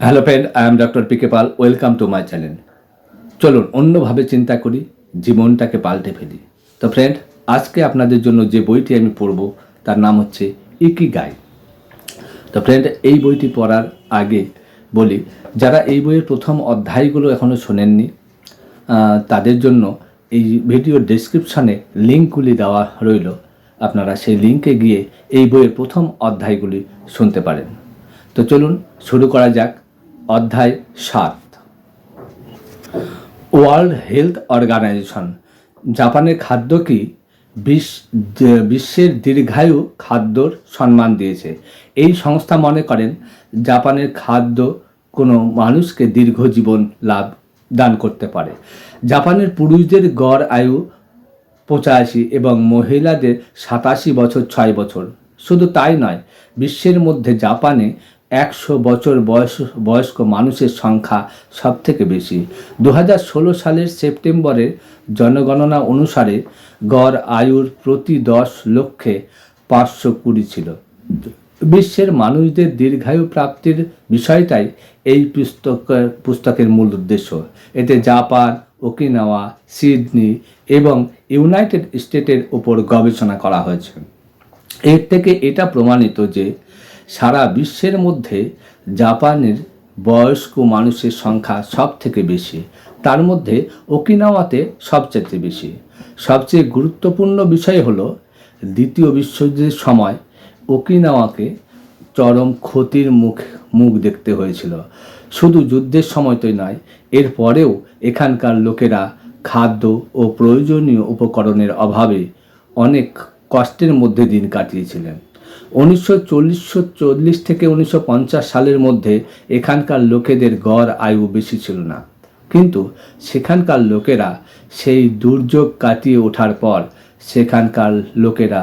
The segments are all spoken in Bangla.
Hello friend, I am doctor PK Pal. Welcome to my channel. চলুন অন্যভাবে চিন্তা করি, জীবনটাকে পাল্টে ফেলি। তো ফ্রেন্ড, আজকে আপনাদের জন্য যে বইটি আমি পড়ব তার নাম হচ্ছে ইকিগাই। তো ফ্রেন্ড, এই বইটি পড়ার আগে বলি, যারা এই বইয়ের প্রথম অধ্যায়গুলো এখনও শোনেননি তাদের জন্য এই ভিডিওর ডেসক্রিপশানে লিঙ্কগুলি দেওয়া রইল। আপনারা সেই লিঙ্কে গিয়ে এই বইয়ের প্রথম অধ্যায়গুলি শুনতে পারেন। তো চলুন শুরু করা যাক। অধ্যায় 7, ওয়ার্ল্ড হেলথ অর্গানাইজেশন জাপানের খাদ্য কি বিশ্বের দীর্ঘায়ু খাদ্যর সম্মান দিয়েছে। এই সংস্থা মনে করেন জাপানের খাদ্য কোনো মানুষকে দীর্ঘ জীবন লাভ দান করতে পারে। জাপানের পুরুষদের গড় আয়ু 85 এবং মহিলাদের 87 বছর 6 বছর। শুধু তাই নয়, বিশ্বের মধ্যে জাপানে 100 বছর বয়স্ক মানুষের সংখ্যা সবথেকে বেশি। 2016 সালের সেপ্টেম্বরের জনগণনা অনুসারে গড় আয়ুর প্রতি 10 লক্ষে 520 ছিল। বিশ্বের মানুষদের দীর্ঘায়ু প্রাপ্তির বিষয়টাই এই পুস্তকের মূল উদ্দেশ্য। এতে জাপান, ওকিনাওয়া, সিডনি এবং ইউনাইটেড স্টেটের উপর গবেষণা করা হয়েছে। এর থেকে এটা প্রমাণিত যে সারা বিশ্বের মধ্যে জাপানের বয়স্ক মানুষের সংখ্যা সব থেকে বেশি, তার মধ্যে ওকিনাওয়াতে সবচেয়ে বেশি। সবচেয়ে গুরুত্বপূর্ণ বিষয় হলো দ্বিতীয় বিশ্বযুদ্ধের সময় ওকিনাওয়াকে চরম ক্ষতির মুখ দেখতে হয়েছিল। শুধু যুদ্ধের সময়ই নয়, এরপরেও এখানকার লোকেরা খাদ্য ও প্রয়োজনীয় উপকরণের অভাবে অনেক কষ্টের মধ্যে দিন কাটিয়েছিলেন। 1940 থেকে 1950 সালের মধ্যে এখানকার লোকেদের গড় আয়ু বেশি ছিল না, কিন্তু সেখানকার লোকেরা সেই দুর্যোগ কাটিয়ে ওঠার পর সেখানকার লোকেরা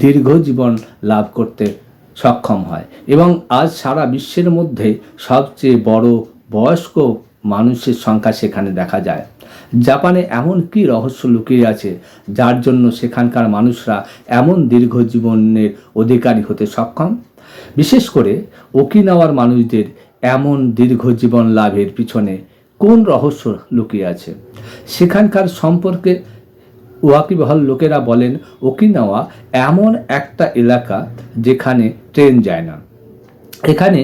দীর্ঘ জীবন লাভ করতে সক্ষম হয় এবং আজ সারা বিশ্বের মধ্যে সবচেয়ে বড় বয়স্ক মানুষের সংখ্যা সেখানে দেখা যায়। জাপানে এমন কি রহস্য লুকিয়ে আছে যার জন্য সেখানকার মানুষরা এমন দীর্ঘ জীবনের অধিকারী হতে সক্ষম? বিশেষ করে ওকিনাওয়ার মানুষদের এমন দীর্ঘ জীবন লাভের পিছনে কোন রহস্য লুকিয়ে আছে? সেখানকার সম্পর্কে ওয়াকিবহাল লোকেরা বলেন, ওকিনাওয়া এমন একটা এলাকা যেখানে ট্রেন যায় না। এখানে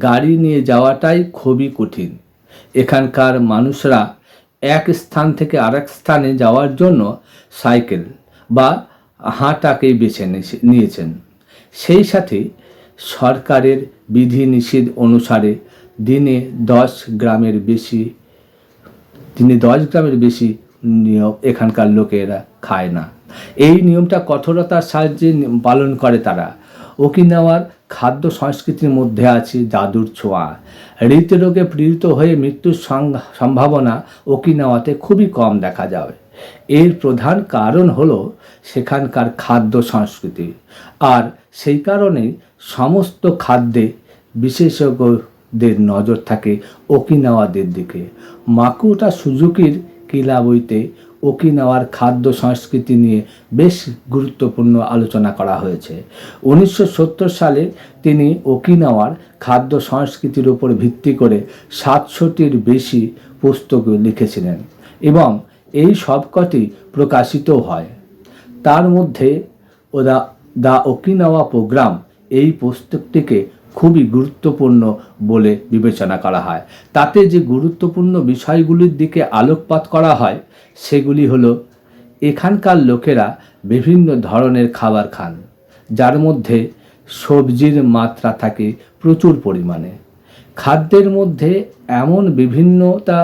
গাড়ি নিয়ে যাওয়াটাই খুবই কঠিন। এখানকার মানুষরা এক স্থান থেকে আরেক স্থানে যাওয়ার জন্য সাইকেল বা হাঁটাকেই বেছে নিয়েছেন। সেই সাথে সরকারের বিধিনিষেধ অনুসারে দিনে 10 গ্রামের বেশি এখানকার লোকেরা খায় না। এই নিয়মটা কঠোরতার সাহায্যে পালন করে তারা। ওকিনাওয়ার খাদ্য সংস্কৃতির মধ্যে আছে জাদুর ছোঁয়া। হৃদরোগে পীড়িত হয়ে মৃত্যুর সম্ভাবনা ওকিনাওয়াতে খুবই কম দেখা যায়। এর প্রধান কারণ হলো সেখানকার খাদ্য সংস্কৃতি, আর সেই কারণেই সমস্ত খাদ্যে বিশেষজ্ঞদের নজর থাকে ওকিনাওয়াদের দিকে। মাকুটা সুজুকির কিলা বইতে ওকিনাওয়ার খাদ্য সংস্কৃতি নিয়ে বেশ গুরুত্বপূর্ণ আলোচনা করা হয়েছে। 1970 সালে তিনি ওকিনাওয়ার খাদ্য সংস্কৃতির উপর ভিত্তি করে 700টির বেশি পুস্তক লিখেছিলেন এবং এই সবকটি প্রকাশিতও হয়। তার মধ্যে দ্য ওকিনাওয়া প্রোগ্রাম এই পুস্তকটিকে খুবই গুরুত্বপূর্ণ বলে বিবেচনা করা হয়। তাতে যে গুরুত্বপূর্ণ বিষয়গুলির দিকে আলোকপাত করা হয় সেগুলি হলো, এখানকার লোকেরা বিভিন্ন ধরনের খাবার খান, যার মধ্যে সবজির মাত্রা থাকে প্রচুর পরিমাণে। খাদ্যের মধ্যে এমন বিভিন্নতা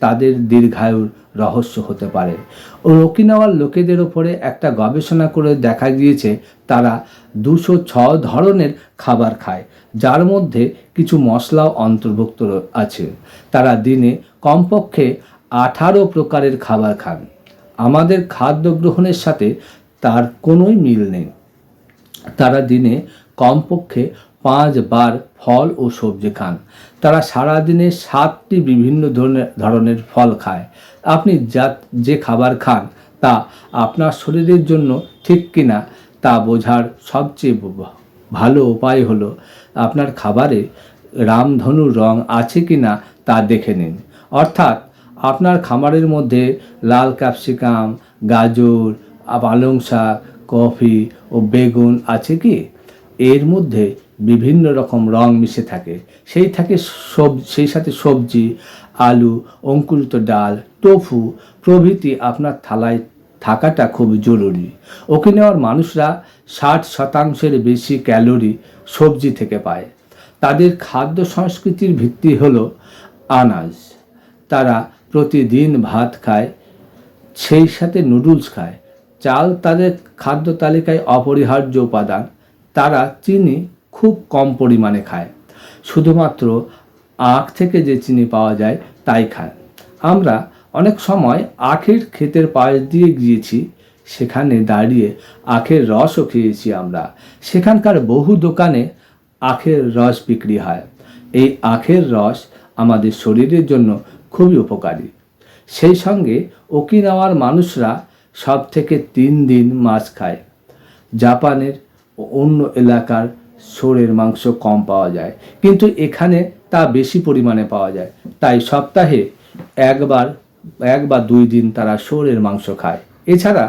তাদের দীর্ঘায়ুর রহস্য হতে পারে। ওকিনাওয়ার লোকেদের ওপরে একটা গবেষণা করে দেখা গিয়েছে তারা 206 ধরনের খাবার খায়, যার মধ্যে কিছু মশলাও অন্তর্ভুক্ত আছে। তারা দিনে কমপক্ষে 18 প্রকারের খাবার খান। আমাদের খাদ্য গ্রহণের সাথে তার কোনোই মিল নেই। তারা দিনে কমপক্ষে 5 বার ফল ও সবজি খান। তারা সারাদিনে 7টি বিভিন্ন ধরনের ফল খায়। আপনি যে খাবার খান তা আপনার শরীরের জন্য ঠিক কিনা তা বোঝার সবচেয়ে ভালো উপায় হলো আপনার খাবারে রামধনুর রং আছে কি না তা দেখে নিন। অর্থাৎ আপনার খাবারের মধ্যে লাল ক্যাপসিকাম, গাজর, পালং শাক, কফি ও বেগুন আছে কি? এর মধ্যে বিভিন্ন রকম রং মিশে থাকে। সেই সাথে সবজি, আলু, অঙ্কুরিত ডাল, টোফু প্রভৃতি আপনার থালায় থাকাটা খুব জরুরি। ওকিনাওয়ার মানুষরা 60% বেশি ক্যালোরি সবজি থেকে পায়। তাদের খাদ্য সংস্কৃতির ভিত্তি হলো আনাজ। তারা প্রতিদিন ভাত খায়, সেই সাথে নুডলস খায়। চাল তাদের খাদ্য তালিকায় অপরিহার্য উপাদান। তারা চিনি খুব কম পরিমাণে খায়, শুধুমাত্র আখ থেকে যে চিনি পাওয়া যায় তাই খায়। আমরা অনেক সময় আখের ক্ষেতের পাশ দিয়ে গিয়েছি, সেখানে দাঁড়িয়ে আখের রসও খেয়েছি আমরা। সেখানকার বহু দোকানে আখের রস বিক্রি হয়। এই আখের রস আমাদের শরীরের জন্য খুবই উপকারী। সেই সঙ্গে ওকিনাওয়ার মানুষরা সব থেকে 3 দিন মাছ খায়। জাপানের অন্য এলাকার শুয়োরের মাংস কম পাওয়া যায়, কিন্তু এখানে তা বেশি পরিমাণে পাওয়া যায়। তাই সপ্তাহে এক বা 2 দিন তারা শুয়োরের মাংস খায়। এছাড়া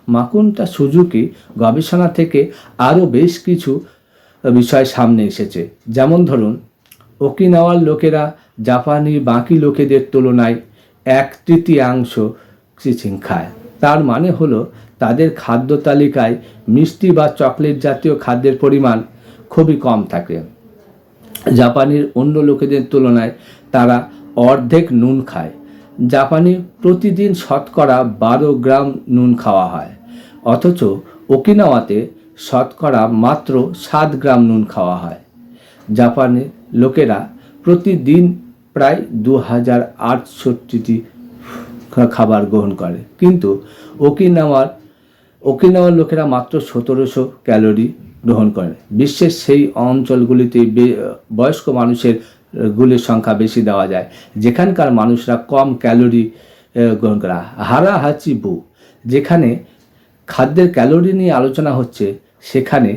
মাকুন্তা সুজুকি গবেষণা থেকে আরও বেশ কিছু বিষয় সামনে এসেছে। যেমন ধরুন, ওকিনাওয়ার লোকেরা জাপানি বাকি লোকেদের তুলনায় 1/3 চিচিং খায়। তার মানে হলো তাদের খাদ্য তালিকায় মিষ্টি বা চকলেট জাতীয় খাদ্যের পরিমাণ খুবই কম থাকে। জাপানির অন্য লোকেদের তুলনায় তারা অর্ধেক নুন খায়। জাপানি প্রতিদিন শতকরা 12 গ্রাম নুন খাওয়া হয়, অথচ ওকিনাওয়াতে শতকরা মাত্র 7 গ্রাম নুন খাওয়া হয়। জাপানের লোকেরা প্রতিদিন প্রায় 2860টি খাবার গ্রহণ করে, কিন্তু ওকিনাওয়ার লোকেরা মাত্র 1700 ক্যালোরি গ্রহণ করে। বিশ্বের সেই অঞ্চলগুলিতে বয়স্ক মানুষের গুলির সংখ্যা বেশি দেওয়া যায়, যেখানকার মানুষরা কম ক্যালোরি গ্রহণ করে। হারাহাচিবু, যেখানে খাদ্যের ক্যালোরি নিয়ে আলোচনা হচ্ছে, সেখানে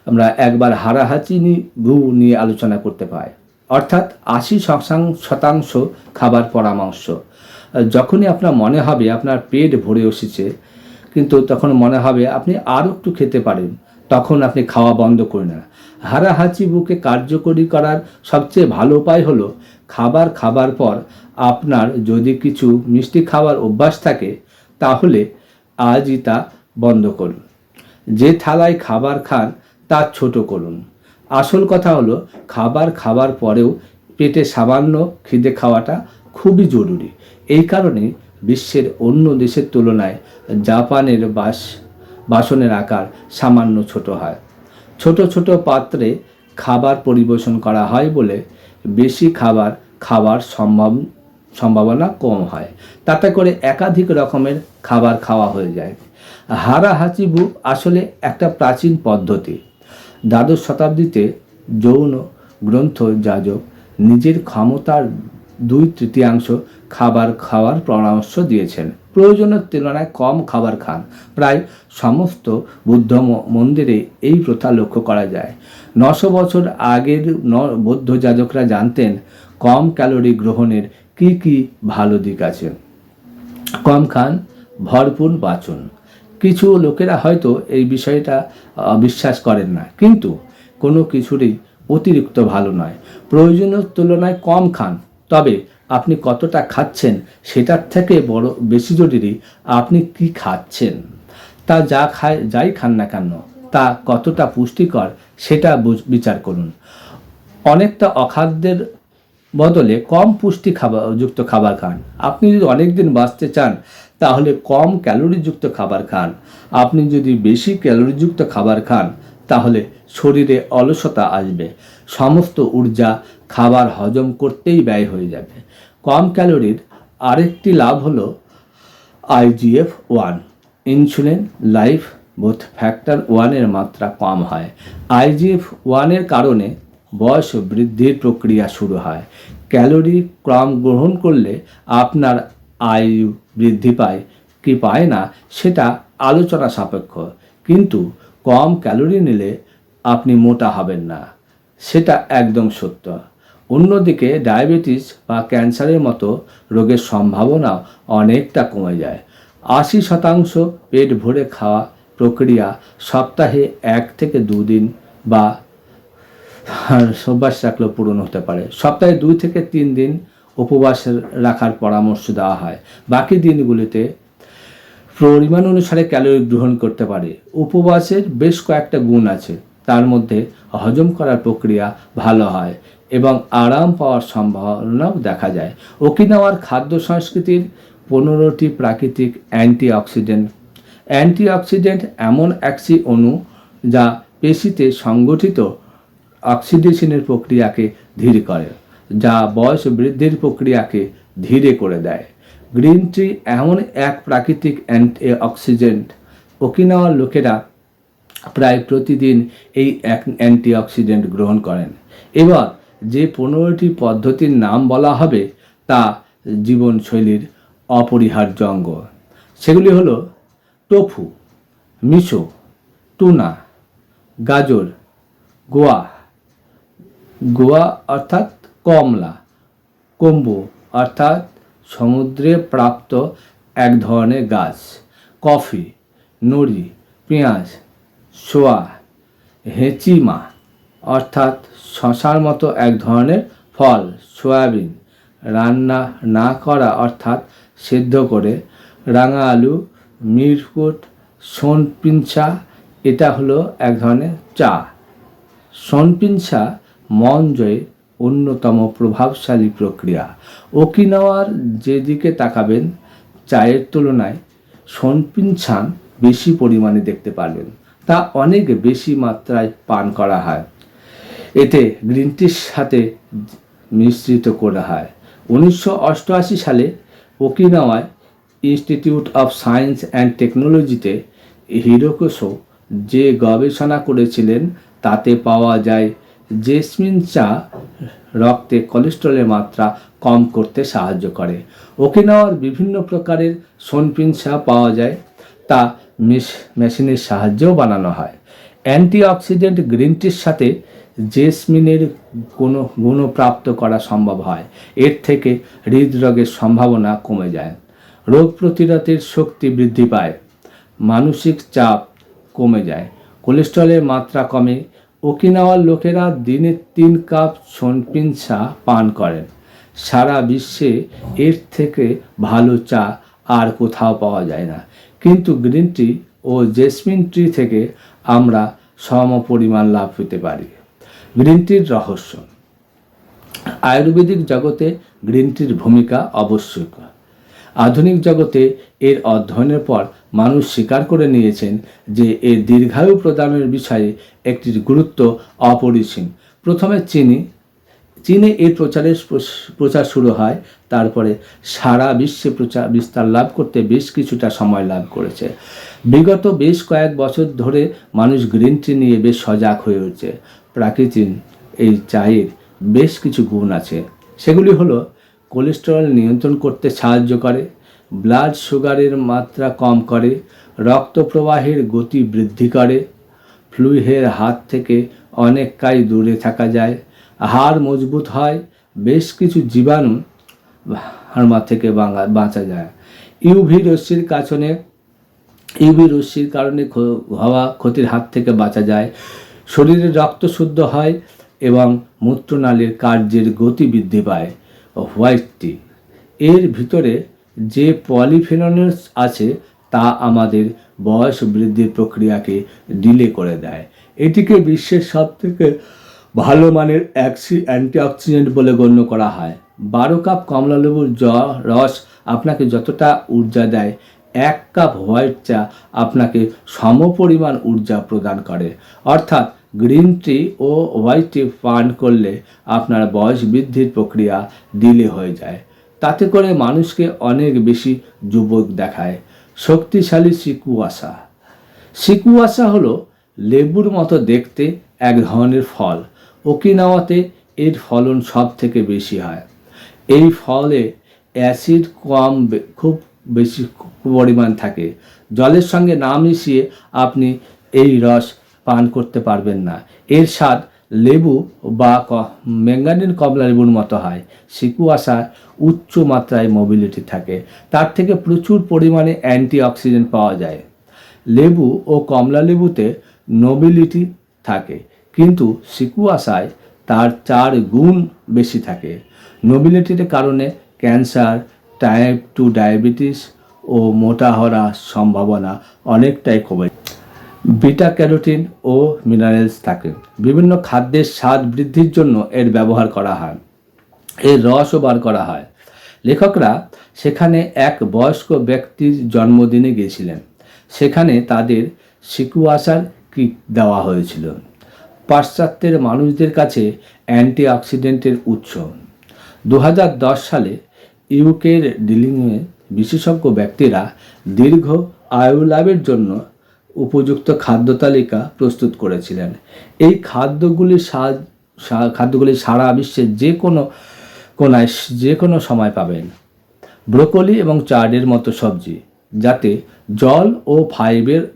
আমরা একবার হারাহাচিবু নিয়ে আলোচনা করতে পাই। অর্থাৎ 80% খাবার পরামর্শ। যখনই আপনার মনে হবে আপনার পেট ভরে এসেছে, কিন্তু তখন মনে হবে আপনি আরও একটু খেতে পারেন, তখন আপনি খাওয়া বন্ধ করে না। হারাহাচিবুকে কার্যকরী করার সবচেয়ে ভালো উপায় হলো খাবার পর আপনার যদি কিছু মিষ্টি খাওয়ার অভ্যাস থাকে, তাহলে আজই তা বন্ধ করুন। যে থালায় খাবার খান তা ছোট করুন। আসল কথা হলো খাবার পরেও পেটে সামান্য খিদে খাওয়াটা খুবই জরুরি। এই কারণে বিশ্বের অন্য দেশের তুলনায় জাপানের বাসনের আকার সামান্য ছোট হয়। ছোট পাত্রে খাবার পরিবেশন করা হয় বলে বেশি খাবার সম্ভাবনা কম হয়। তাতে করে একাধিক রকমের খাবার খাওয়া হয়ে যায়। হারাহাচিবু আসলে একটা প্রাচীন পদ্ধতি। 12 শতাব্দীতে জৈন গ্রন্থ যাজক নিজের ক্ষমতার 2/3 খাবার খাওয়ার পরামর্শ দিয়েছেন। প্রয়োজনের তুলনায় কম খাবার খান। প্রায় সমস্ত বুদ্ধ মন্দিরে এই প্রথা লক্ষ্য করা যায়। 900 বছর আগের বৌদ্ধ যাজকরা জানতেন কম ক্যালোরি গ্রহণের কি ভালো দিক আছে। কম খান, ভরপুর বাঁচুন। কিছু লোকেরা হয়তো এই বিষয়টা বিশ্বাস করেন না, কিন্তু কোনো কিছুরই অতিরিক্ত ভালো নয়। প্রয়োজনের তুলনায় কম খান, তবে আপনি কতটা খাচ্ছেন সেটার থেকে বেশি জরুরি আপনি কি খাচ্ছেন। তা যাই খান না কেন, তা কতটা পুষ্টিকর সেটা বিচার করুন। অনেকটা অখাদ্যের বদলে কম পুষ্টি যুক্ত খাবার খান। আপনি যদি অনেক দিন বাঁচতে চান, তাহলে কম ক্যালোরিযুক্ত খাবার খান। আপনি যদি বেশি ক্যালোরিযুক্ত খাবার খান, তাহলে শরীরে অলসতা আসবে। সমস্ত ঊর্জা খাবার হজম করতেই ব্যয় হয়ে যাবে। কম ক্যালোরির আরেকটি লাভ হলো IGF-1 insulin life growth factor 1 এর মাত্রা কম হয়। IGF-1 এর কারণে বয়স বৃদ্ধির প্রক্রিয়া শুরু হয়। ক্যালোরি কম গ্রহণ করলে আপনার আয়ু বৃদ্ধি পায় কি পায় না সেটা আলোচনা সাপেক্ষ, কিন্তু কম ক্যালোরি নিলে আপনি মোটা হবেন না। সেটা একদম সত্য। অন্যদিকে ডায়াবেটিস বা ক্যান্সারের মতো রোগের সম্ভাবনা অনেকটা কমে যায়। 80% পেট ভরে খাওয়া প্রক্রিয়া সপ্তাহে 1 থেকে 2 দিন বা অভ্যাস রাখলেও পূরণ হতে পারে। সপ্তাহে 2 থেকে 3 দিন উপবাস রাখার পরামর্শ দেওয়া হয়। বাকি দিনগুলিতে পরিমাণ অনুসারে ক্যালোরি গ্রহণ করতে পারে। উপবাসের বেশ কয়েকটা গুণ আছে, তার মধ্যে হজম করার প্রক্রিয়া ভালো হয় এবং আরাম পাওয়ার সম্ভাবনাও দেখা যায়। ওকিনাওয়ার খাদ্য সংস্কৃতির 15টি প্রাকৃতিক অ্যান্টিঅক্সিডেন্ট এমন একটি অণু যা পেশিতে সংগঠিত অক্সিডেশনের প্রক্রিয়াকে ধীর করে, যা বয়স বৃদ্ধির প্রক্রিয়াকে ধীরে করে দেয়। গ্রিন টি এমন এক প্রাকৃতিক অ্যান্টিঅক্সিডেন্ট। ওকিনাওয়ার লোকেরা প্রায় প্রতিদিন এই অ্যান্টিঅক্সিডেন্ট গ্রহণ করেন। এবার যে 15টি পদ্ধতির নাম বলা হবে তা জীবনশৈলীর অপরিহার্য অঙ্গ। সেগুলি হলো টোফু, মিশো, টুনা, গাজর, গোয়া অর্থাৎ কমলা, কম্বু অর্থাৎ সমুদ্রে প্রাপ্ত এক ধরনের গাছ, কফি, নড়ি, পেঁয়াজ, সোয়া, হেচিমা অর্থাৎ শশার মতো এক ধরনের ফল, সয়াবিন, রান্না না করা অর্থাৎ সেদ্ধ করে, রাঙা আলু, মিরকুট, শনপিনসা, এটা হলো এক ধরনের চা। শনপিনসা মন জয়ে অন্যতম প্রভাবশালী প্রক্রিয়া। ওকিনাওয়ার যেদিকে তাকাবেন চায়ের তুলনায় শনপিনসান বেশি পরিমাণে দেখতে পারবেন, তা অনেক বেশি মাত্রায় পান করা হয়। এতে গ্রিন টির সাথে মিশ্রিত করা হয়। 1988 সালে ওকিনাওয়ায় ইনস্টিটিউট অফ সায়েন্স অ্যান্ড টেকনোলজিতে হিরোকোশো যে গবেষণা করেছিলেন তাতে পাওয়া যায় জেসমিন চা রক্তে কোলেস্টেরলের মাত্রা কম করতে সাহায্য করে। ওকিনাওয়ার বিভিন্ন প্রকারের শনপিনসা পাওয়া যায়, তা মেশিনের সাহায্যেও বানানো হয়। অ্যান্টিঅক্সিডেন্ট গ্রিন টির সাথে জেসমিনের গুণ প্রাপ্ত করা সম্ভব হয়। এর থেকে হৃদরোগের সম্ভাবনা কমে যায়, রোগ প্রতিরোধের শক্তি বৃদ্ধি পায়, মানসিক চাপ কমে যায়, কোলেস্টেরলের মাত্রা কমে। ওকিনাওয়ার লোকেরা দিনে 3 কাপ শনপিনসা পান করেন। সারা বিশ্বে এর থেকে ভালো চা আর কোথাও পাওয়া যায় না, কিন্তু গ্রিন টি ও জেসমিন ট্রি থেকে আমরা সম পরিমাণ লাভ পেতে পারি। গ্রিন টির রহস্য। আয়ুর্বেদিক জগতে গ্রিন টির ভূমিকা আবশ্যক। আধুনিক জগতে এর অধ্যয়নের পর মানুষ স্বীকার করে নিয়েছেন যে এর দীর্ঘায়ু প্রদানের বিষয়ে একটির গুরুত্ব অপরিসীম। প্রথমে চীনে এর প্রচার শুরু হয়, তারপরে সারা বিশ্বে বিস্তার লাভ করতে বেশ কিছুটা সময় লাভ করেছে। বিগত বেশ কয়েক বছর ধরে মানুষ গ্রিন টি নিয়ে বেশ সজাগ হয়ে উঠছে। প্রাকৃতিক এই চায়ের বেশ কিছু গুণ আছে, সেগুলি হলো কোলেস্টেরল নিয়ন্ত্রণ করতে সাহায্য করে, ব্লাড সুগারের মাত্রা কম করে, রক্ত প্রবাহের গতি বৃদ্ধি করে, ফ্লুয়ের হাত থেকে অনেকটাই দূরে থাকা যায়, হাড় মজবুত হয়, বেশ কিছু জীবাণু হাড় থেকে বাঁচা যায়, ইউভি রশ্মির কারণে হওয়া ক্ষতির হাত থেকে বাঁচা যায়, শরীরে রক্ত শুদ্ধ হয় এবং মূত্রনালীর কার্যের গতি বৃদ্ধি পায়। হোয়াইট টি এর ভিতরে যে পলিফেনলস আছে তা আমাদের বয়স বৃদ্ধির প্রক্রিয়াকে ডিলে করে দেয়। এটিকে বিশ্বের সবথেকে ভালো মানের অ্যান্টিঅক্সিডেন্ট বলে গণ্য করা হয়। 12 কাপ কমলালেবুর রস আপনাকে যতটা ঊর্জা দেয়, 1 কাপ হোয়াইট চা আপনাকে সমপরিমাণ ঊর্জা প্রদান করে। অর্থাৎ গ্রিন টি ও হোয়াইট টি পান করলে আপনার বয়স বৃদ্ধির প্রক্রিয়া ডিলে হয়ে যায়, তাতে করে মানুষকে অনেক বেশি যুবক দেখায়। শক্তিশালী সিকুয়াশা হলো লেবুর মতো দেখতে এক ধরনের ফল। ওকিনাওয়াতে এর ফলন সব থেকে বেশি হয়। এই ফলে অ্যাসিড খুব বেশি পরিমাণ থাকে। জলের সঙ্গে না মিশিয়ে আপনি এই রস পান করতে পারবেন না। এর স্বাদ লেবু বা ম্যাঙ্গানিন কমলা লেবুর মতো হয়। সিকুয়াশা উচ্চ মাত্রায় মোবিলিটি থাকে, তার থেকে প্রচুর পরিমাণে অ্যান্টিঅক্সিডেন্ট পাওয়া যায়। লেবু ও কমলা লেবুতে নোবিলিটি থাকে, কিন্তু সিকুয়াশায় তার 4 গুণ বেশি থাকে। নোবিলিটির কারণে ক্যান্সার, টাইপ 2 ডায়াবেটিস ও মোটা হওয়ার সম্ভাবনা অনেকটাই কমে। বিটা ক্যারোটিন ও মিনারেলস থাকে। বিভিন্ন খাদ্যের স্বাদ বৃদ্ধির জন্য এর ব্যবহার করা হয়। এর রসও বার করা হয়। লেখকরা সেখানে এক বয়স্ক ব্যক্তির জন্মদিনে গিয়েছিলেন। সেখানে তাদের সিকুয়াশার কিট দেওয়া হয়েছিল। পাশ্চাত্যের মানুষদের কাছে অ্যান্টিঅক্সিডেন্টের উৎস। 2010 সালে ইউকের ডিলিংয়ে বিশেষজ্ঞ ব্যক্তিরা দীর্ঘ আয়ু লাভের জন্য উপযুক্ত খাদ্য তালিকা প্রস্তুত করেছিলেন। এই খাদ্যগুলি সারা বিশ্বের যে কোনো কোনায় যে কোনো সময় পাবেন। ব্রোকলি এবং চার্ডের মতো সবজি, যাতে জল ও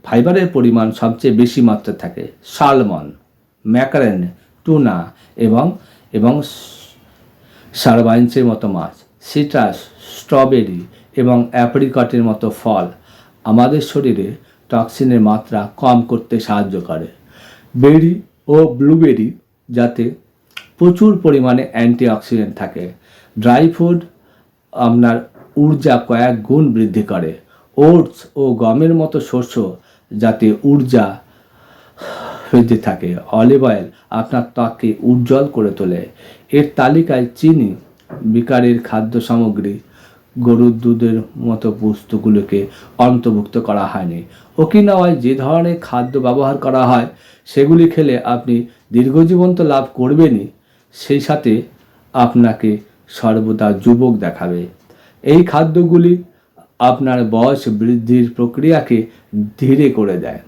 ফাইবারের পরিমাণ সবচেয়ে বেশি মাত্রা থাকে। সালমন, ম্যাকারেন, টুনা এবং সারবাইন্সের মতো মাছ, সিট্রাস, স্ট্রবেরি এবং অ্যাপ্রিকটের মতো ফল আমাদের শরীরে টক্সিনের মাত্রা কম করতে সাহায্য করে। বেরি ও ব্লুবেরি, যাতে প্রচুর পরিমাণে অ্যান্টিঅক্সিডেন্ট থাকে। ড্রাই ফ্রুট আপনার ঊর্জা কয়েক গুণ বৃদ্ধি করে। ওটস ও গমের মতো শস্য, যাতে ঊর্জা বৃদ্ধি থাকে। অলিভ অয়েল আপনার ত্বককে উজ্জ্বল করে তোলে। এর তালিকায় চিনি, বিকারের খাদ্য সামগ্রী, গরুর দুধের মতো বস্তুগুলোকে অন্তর্ভুক্ত করা হয়নি। ওকিনাওয়ায় যে ধরনের খাদ্য ব্যবহার করা হয় সেগুলি খেলে আপনি দীর্ঘজীবন তো লাভ করবেনই, সেই সাথে আপনাকে সর্বদা যুবক দেখাবে। এই খাদ্যগুলি আপনার বয়স বৃদ্ধির প্রক্রিয়াকে ধীরে করে দেয়।